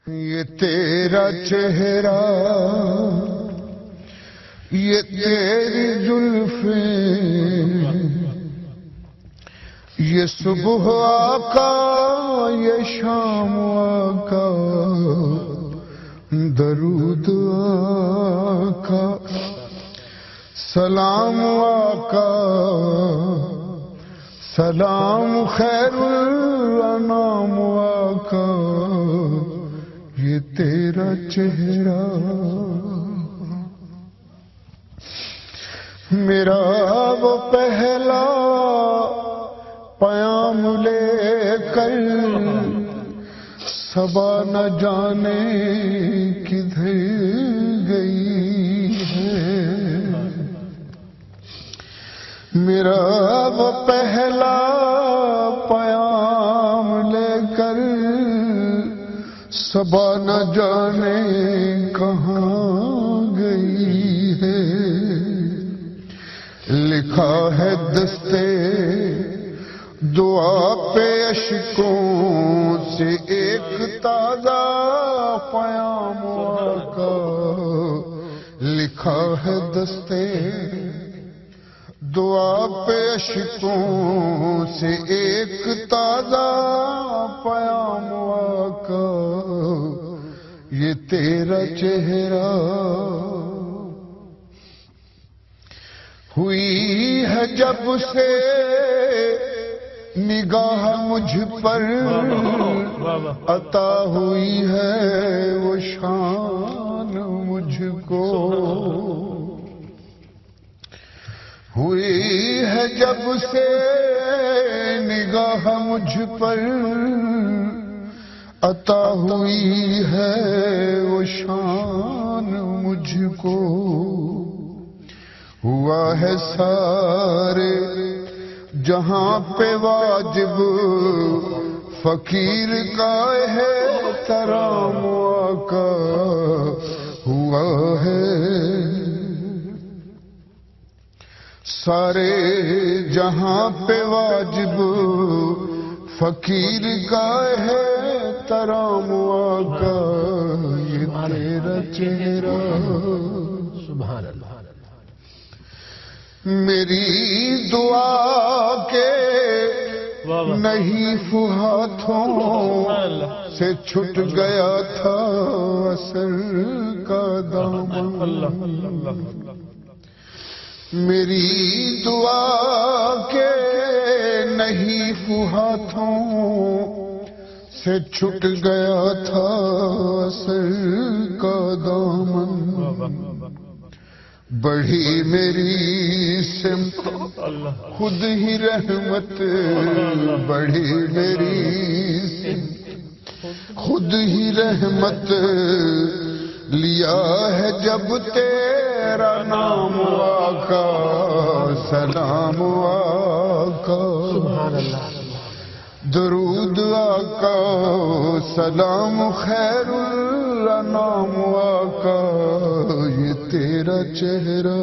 یہ تیرا چہرہ، یہ تیری زلفیں، یہ صبح آقا یہ شام آقا، درود آقا، سلام آقا، سلام خیر الانام آقا، یہ تیرا چہرہ۔ میرا وہ پہلا پیام لے کر صبا نہ جانے کدھر گئی ہے، میرا وہ پہلا پیام لے کر صبا نہ جانے کہاں گئی ہے، لکھا ہے دستے دعا پہ اشکوں سے ایک تازہ پیام آقا، لکھا ہے دستے دعا پہ اشکوں سے ایک تازہ پیام آقا، یہ تیرا چہرہ۔ ہوئی ہے جب سے نگاہ مجھ پر، عطا ہوئی ہے وہ شان مجھ کو، ہوئی ہے جب سے نگاہ مجھ پر، عطا ہوئی ہے وہ شان مجھ کو، ہوا ہے سارے جہاں پہ واجب فقیر کا ہے احترام آقا، ہوا ہے سارے جہاں پہ واجب فقیر کا ہے احترام آقا، یہ تیرا چہرہ۔ سبحان اللہ۔ میری دعا کے نہیں ہاتھوں سے چھٹ گیا تھا اثر کا دامن، میری دعا کے نہیں ہاتھوں سے چھٹ گیا تھا اثر کا دامن، بڑھی میری سمت خود ہی رحمت، بڑھی میری سمت خود ہی رحمت، لیا ہے جب تیرا نام آقا، سلام آقا، درود آقا، سلام خیر الانام آقا، یہ تیرا چہرہ۔